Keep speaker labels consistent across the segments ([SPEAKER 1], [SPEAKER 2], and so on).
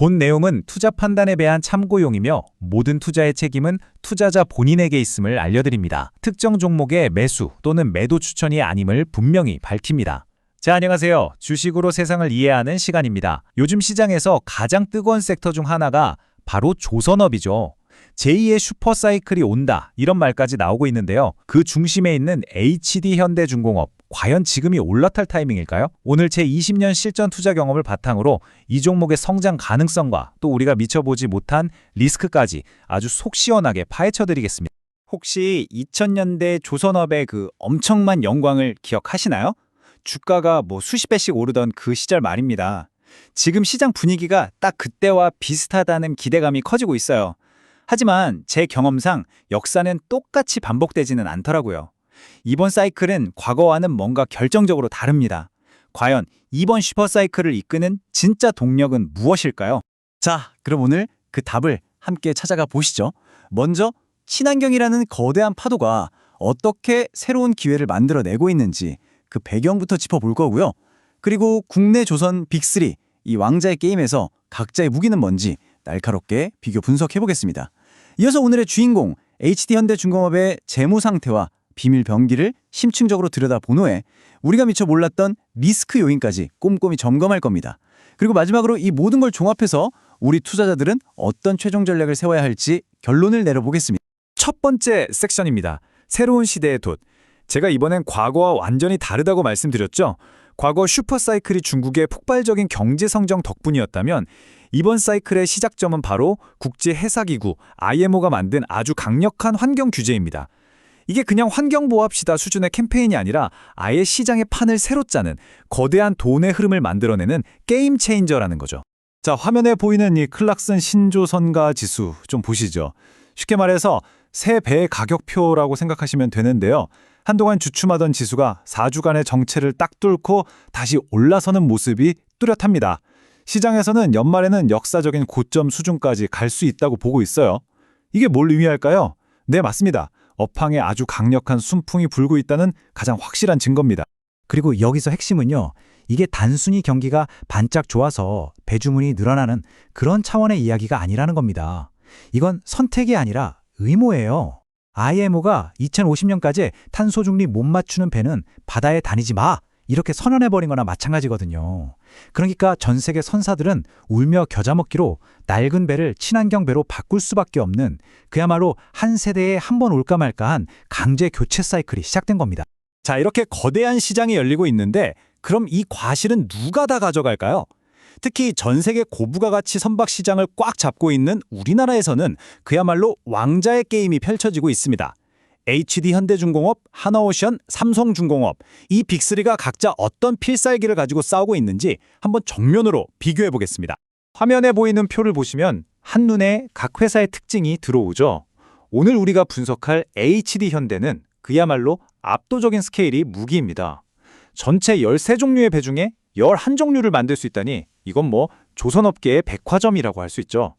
[SPEAKER 1] 본 내용은 투자 판단에 대한 참고용이며 모든 투자의 책임은 투자자 본인에게 있음을 알려드립니다. 특정 종목의 매수 또는 매도 추천이 아님을 분명히 밝힙니다. 자, 안녕하세요. 주식으로 세상을 이해하는 시간입니다. 요즘 시장에서 가장 뜨거운 섹터 중 하나가 바로 조선업이죠. 제2의 슈퍼사이클이 온다, 이런 말까지 나오고 있는데요. 그 중심에 있는 HD현대중공업, 과연 지금이 올라탈 타이밍일까요? 오늘 제 20년 실전 투자 경험을 바탕으로 이 종목의 성장 가능성과 또 우리가 미쳐보지 못한 리스크까지 아주 속 시원하게 파헤쳐드리겠습니다.
[SPEAKER 2] 혹시 2000년대 조선업의 그 엄청난 영광을 기억하시나요? 주가가 수십 배씩 오르던 그 시절 말입니다. 지금 시장 분위기가 딱 그때와 비슷하다는 기대감이 커지고 있어요. 하지만 제 경험상 역사는 똑같이 반복되지는 않더라고요. 이번 사이클은 과거와는 뭔가 결정적으로 다릅니다. 과연 이번 슈퍼사이클을 이끄는 진짜 동력은 무엇일까요? 자, 그럼 오늘 그 답을 함께 찾아가 보시죠. 먼저 친환경이라는 거대한 파도가 어떻게 새로운 기회를 만들어내고 있는지 그 배경부터 짚어볼 거고요. 그리고 국내 조선 빅3, 이 왕자의 게임에서 각자의 무기는 뭔지 날카롭게 비교 분석해보겠습니다. 이어서 오늘의 주인공 HD현대중공업의 재무 상태와 비밀 병기를 심층적으로 들여다본 후에 우리가 미처 몰랐던 리스크 요인까지 꼼꼼히 점검할 겁니다. 그리고 마지막으로 이 모든 걸 종합해서 우리 투자자들은 어떤 최종 전략을 세워야 할지 결론을 내려보겠습니다.
[SPEAKER 1] 첫 번째 섹션입니다. 새로운 시대의 돛. 제가 이번엔 과거와 완전히 다르다고 말씀드렸죠. 과거 슈퍼사이클이 중국의 폭발적인 경제 성장 덕분이었다면 이번 사이클의 시작점은 바로 국제해사기구 IMO가 만든 아주 강력한 환경 규제입니다. 이게 그냥 환경보호합시다 수준의 캠페인이 아니라 아예 시장의 판을 새로 짜는 거대한 돈의 흐름을 만들어내는 게임 체인저라는 거죠. 자, 화면에 보이는 이 클락슨 신조선가 지수 좀 보시죠. 쉽게 말해서 새 배의 가격표라고 생각하시면 되는데요. 한동안 주춤하던 지수가 4주간의 정체를 딱 뚫고 다시 올라서는 모습이 뚜렷합니다. 시장에서는 연말에는 역사적인 고점 수준까지 갈 수 있다고 보고 있어요. 이게 뭘 의미할까요? 네, 맞습니다. 업황에 아주 강력한 순풍이 불고 있다는 가장 확실한 증거입니다.
[SPEAKER 3] 그리고 여기서 핵심은요, 이게 단순히 경기가 반짝 좋아서 배주문이 늘어나는 그런 차원의 이야기가 아니라는 겁니다. 이건 선택이 아니라 의무예요. IMO가 2050년까지 탄소 중립 못 맞추는 배는 바다에 다니지 마! 이렇게 선언해버린 거나 마찬가지거든요. 그러니까 전 세계 선사들은 울며 겨자 먹기로 낡은 배를 친환경 배로 바꿀 수밖에 없는 그야말로 한 세대에 한 번 올까 말까한 강제 교체 사이클이 시작된 겁니다.
[SPEAKER 1] 자, 이렇게 거대한 시장이 열리고 있는데 그럼 이 과실은 누가 다 가져갈까요? 특히 전 세계 고부가 가치 선박 시장을 꽉 잡고 있는 우리나라에서는 그야말로 왕자의 게임이 펼쳐지고 있습니다. HD현대중공업, 하나오션, 삼성중공업, 이 빅3가 각자 어떤 필살기를 가지고 싸우고 있는지 한번 정면으로 비교해 보겠습니다. 화면에 보이는 표를 보시면 한눈에 각 회사의 특징이 들어오죠. 오늘 우리가 분석할 HD현대는 그야말로 압도적인 스케일이 무기입니다. 전체 13종류의 배 중에 11종류를 만들 수 있다니 이건 조선업계의 백화점이라고 할 수 있죠.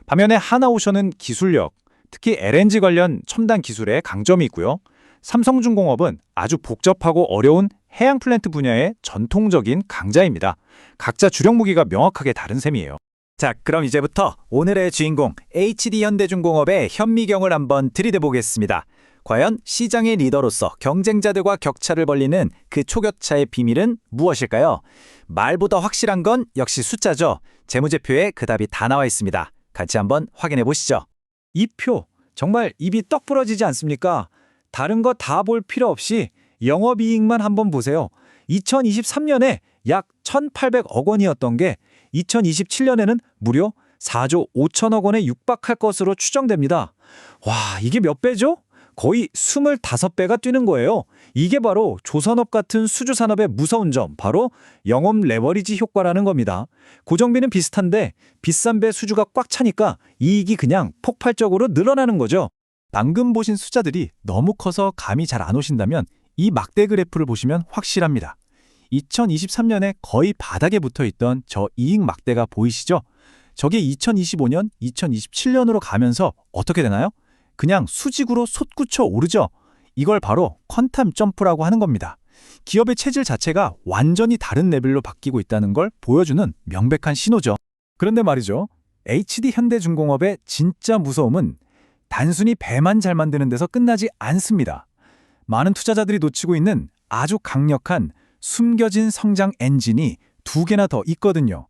[SPEAKER 1] 반면에 하나오션은 기술력, 특히 LNG 관련 첨단 기술에 강점이 있고요. 삼성중공업은 아주 복잡하고 어려운 해양 플랜트 분야의 전통적인 강자입니다. 각자 주력 무기가 명확하게 다른 셈이에요.
[SPEAKER 2] 자, 그럼 이제부터 오늘의 주인공 HD현대중공업의 현미경을 한번 들이대보겠습니다. 과연 시장의 리더로서 경쟁자들과 격차를 벌리는 그 초격차의 비밀은 무엇일까요? 말보다 확실한 건 역시 숫자죠. 재무제표에 그 답이 다 나와 있습니다. 같이 한번 확인해 보시죠.
[SPEAKER 1] 이 표, 정말 입이 떡 부러지지 않습니까? 다른 거 다 볼 필요 없이 영업이익만 한번 보세요. 2023년에 약 1,800억 원이었던 게 2027년에는 무려 4조 5천억 원에 육박할 것으로 추정됩니다. 와, 이게 몇 배죠? 거의 25배가 뛰는 거예요. 이게 바로 조선업 같은 수주산업의 무서운 점, 바로 영업 레버리지 효과라는 겁니다. 고정비는 비슷한데 비싼 배 수주가 꽉 차니까 이익이 그냥 폭발적으로 늘어나는 거죠.
[SPEAKER 3] 방금 보신 숫자들이 너무 커서 감이 잘 안 오신다면 이 막대 그래프를 보시면 확실합니다. 2023년에 거의 바닥에 붙어있던 저 이익 막대가 보이시죠? 저게 2025년, 2027년으로 가면서 어떻게 되나요? 그냥 수직으로 솟구쳐 오르죠. 이걸 바로 퀀텀 점프라고 하는 겁니다. 기업의 체질 자체가 완전히 다른 레벨로 바뀌고 있다는 걸 보여주는 명백한 신호죠.
[SPEAKER 2] 그런데 말이죠. HD 현대중공업의 진짜 무서움은 단순히 배만 잘 만드는 데서 끝나지 않습니다. 많은 투자자들이 놓치고 있는 아주 강력한 숨겨진 성장 엔진이 두 개나 더 있거든요.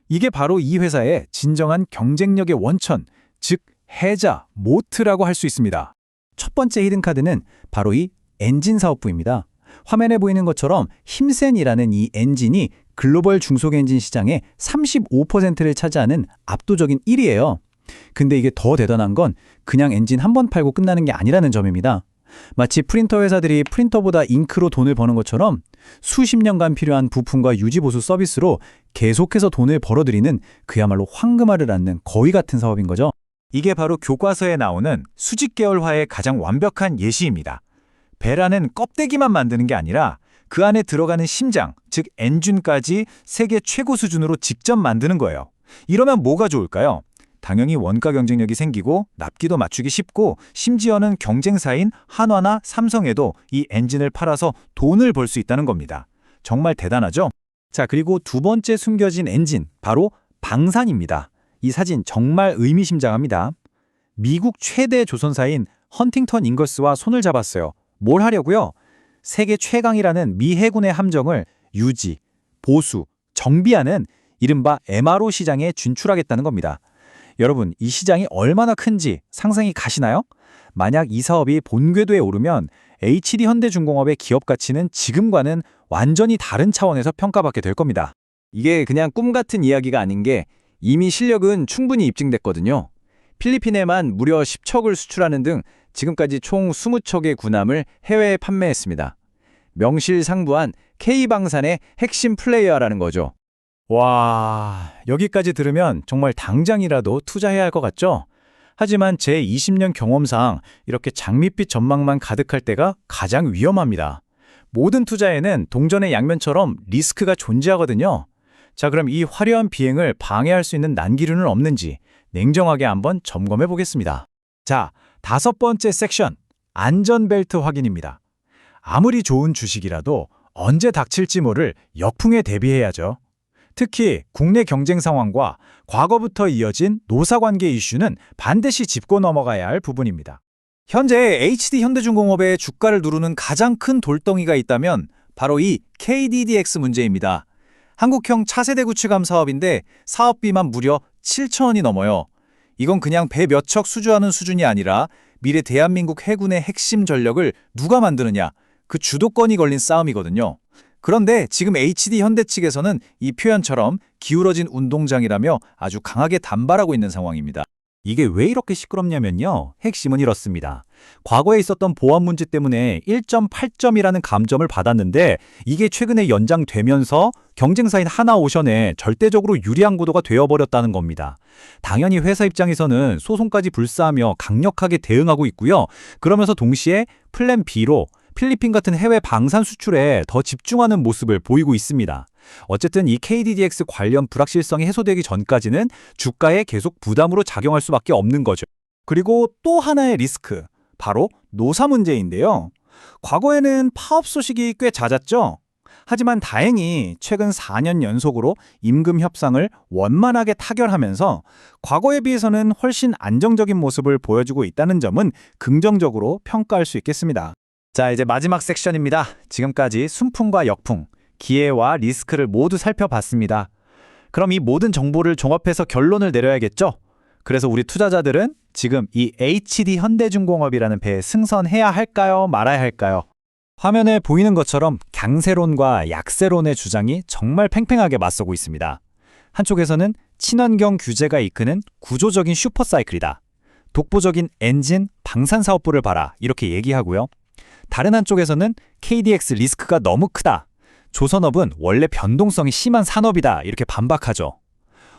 [SPEAKER 2] 이게 바로 이 회사의 진정한 경쟁력의 원천, 즉 해자, 모트라고 할 수 있습니다. 첫 번째 히든카드는 바로 이 엔진 사업부입니다. 화면에 보이는 것처럼 힘센이라는 이 엔진이 글로벌 중소엔진 시장의 35%를 차지하는 압도적인 1위예요. 근데 이게 더 대단한 건 그냥 엔진 한 번 팔고 끝나는 게 아니라는 점입니다. 마치 프린터 회사들이 프린터보다 잉크로 돈을 버는 것처럼 수십 년간 필요한 부품과 유지보수 서비스로 계속해서 돈을 벌어들이는 그야말로 황금알을 낳는 거위 같은 사업인 거죠. 이게 바로 교과서에 나오는 수직 계열화의 가장 완벽한 예시입니다. 배라는 껍데기만 만드는 게 아니라 그 안에 들어가는 심장, 즉 엔진까지 세계 최고 수준으로 직접 만드는 거예요. 이러면 뭐가 좋을까요? 당연히 원가 경쟁력이 생기고 납기도 맞추기 쉽고 심지어는 경쟁사인 한화나 삼성에도 이 엔진을 팔아서 돈을 벌 수 있다는 겁니다. 정말 대단하죠? 자, 그리고 두 번째 숨겨진 엔진, 바로 방산입니다. 이 사진 정말 의미심장합니다. 미국 최대 조선사인 헌팅턴 잉거스와 손을 잡았어요. 뭘 하려고요? 세계 최강이라는 미 해군의 함정을 유지, 보수, 정비하는 이른바 MRO 시장에 진출하겠다는 겁니다. 여러분, 이 시장이 얼마나 큰지 상상이 가시나요? 만약 이 사업이 본궤도에 오르면 HD 현대중공업의 기업 가치는 지금과는 완전히 다른 차원에서 평가받게 될 겁니다. 이게 그냥 꿈 같은 이야기가 아닌 게 이미 실력은 충분히 입증됐거든요. 필리핀에만 무려 10척을 수출하는 등 지금까지 총 20척의 군함을 해외에 판매했습니다. 명실상부한 K방산의 핵심 플레이어라는 거죠. 와, 여기까지 들으면 정말 당장이라도 투자해야 할 것 같죠? 하지만 제 20년 경험상 이렇게 장밋빛 전망만 가득할 때가 가장 위험합니다. 모든 투자에는 동전의 양면처럼 리스크가 존재하거든요. 자, 그럼 이 화려한 비행을 방해할 수 있는 난기류는 없는지 냉정하게 한번 점검해 보겠습니다. 자, 다섯 번째 섹션, 안전벨트 확인입니다. 아무리 좋은 주식이라도 언제 닥칠지 모를 역풍에 대비해야죠. 특히 국내 경쟁 상황과 과거부터 이어진 노사관계 이슈는 반드시 짚고 넘어가야 할 부분입니다. 현재 HD 현대중공업의 주가를 누르는 가장 큰 돌덩이가 있다면 바로 이 KDDX 문제입니다. 한국형 차세대 구축함 사업인데 사업비만 무려 7천원이 넘어요. 이건 그냥 배 몇 척 수주하는 수준이 아니라 미래 대한민국 해군의 핵심 전력을 누가 만드느냐, 그 주도권이 걸린 싸움이거든요. 그런데 지금 HD 현대 측에서는 이 표현처럼 기울어진 운동장이라며 아주 강하게 단발하고 있는 상황입니다. 이게 왜 이렇게 시끄럽냐면요. 핵심은 이렇습니다. 과거에 있었던 보안 문제 때문에 1.8점이라는 감점을 받았는데 이게 최근에 연장되면서 경쟁사인 하나오션에 절대적으로 유리한 구도가 되어버렸다는 겁니다. 당연히 회사 입장에서는 소송까지 불사하며 강력하게 대응하고 있고요. 그러면서 동시에 플랜 B로 필리핀 같은 해외 방산 수출에 더 집중하는 모습을 보이고 있습니다. 어쨌든 이 KDDX 관련 불확실성이 해소되기 전까지는 주가에 계속 부담으로 작용할 수밖에 없는 거죠. 그리고 또 하나의 리스크, 바로 노사 문제인데요. 과거에는 파업 소식이 꽤 잦았죠. 하지만 다행히 최근 4년 연속으로 임금 협상을 원만하게 타결하면서 과거에 비해서는 훨씬 안정적인 모습을 보여주고 있다는 점은 긍정적으로 평가할 수 있겠습니다. 자, 이제 마지막 섹션입니다. 지금까지 순풍과 역풍, 기회와 리스크를 모두 살펴봤습니다. 그럼 이 모든 정보를 종합해서 결론을 내려야겠죠? 그래서 우리 투자자들은 지금 이 HD 현대중공업이라는 배에 승선해야 할까요? 말아야 할까요? 화면에 보이는 것처럼 강세론과 약세론의 주장이 정말 팽팽하게 맞서고 있습니다. 한쪽에서는 친환경 규제가 이끄는 구조적인 슈퍼사이클이다. 독보적인 엔진, 방산사업부를 봐라. 이렇게 얘기하고요. 다른 한쪽에서는 KDX 리스크가 너무 크다. 조선업은 원래 변동성이 심한 산업이다. 이렇게 반박하죠.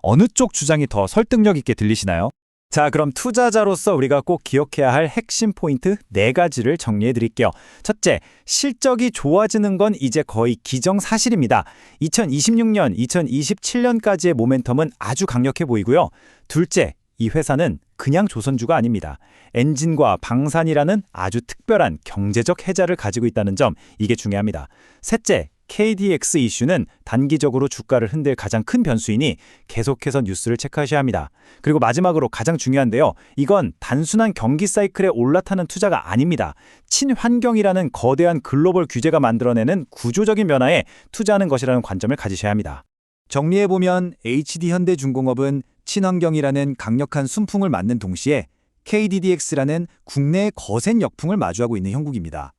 [SPEAKER 2] 어느 쪽 주장이 더 설득력 있게 들리시나요? 자, 그럼 투자자로서 우리가 꼭 기억해야 할 핵심 포인트 4가지를 정리해 드릴게요. 첫째, 실적이 좋아지는 건 이제 거의 기정사실입니다. 2026년, 2027년까지의 모멘텀은 아주 강력해 보이고요. 둘째, 이 회사는 그냥 조선주가 아닙니다. 엔진과 방산이라는 아주 특별한 경제적 해자를 가지고 있다는 점, 이게 중요합니다. 셋째, KDX 이슈는 단기적으로 주가를 흔들 가장 큰 변수이니 계속해서 뉴스를 체크하셔야 합니다. 그리고 마지막으로 가장 중요한데요. 이건 단순한 경기 사이클에 올라타는 투자가 아닙니다. 친환경이라는 거대한 글로벌 규제가 만들어내는 구조적인 변화에 투자하는 것이라는 관점을 가지셔야 합니다.
[SPEAKER 1] 정리해보면 HD현대중공업은 친환경이라는 강력한 순풍을 맞는 동시에 KDDX라는 국내의 거센 역풍을 마주하고 있는 형국입니다.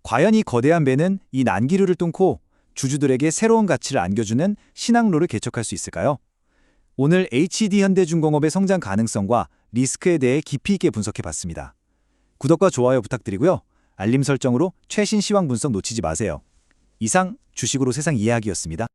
[SPEAKER 1] 과연 이 거대한 배는 이 난기류를 뚫고 주주들에게 새로운 가치를 안겨주는 신항로를 개척할 수 있을까요? 오늘 HD현대중공업의 성장 가능성과 리스크에 대해 깊이 있게 분석해봤습니다. 구독과 좋아요 부탁드리고요. 알림 설정으로 최신 시황 분석 놓치지 마세요. 이상 주식으로 세상 이해하기였습니다.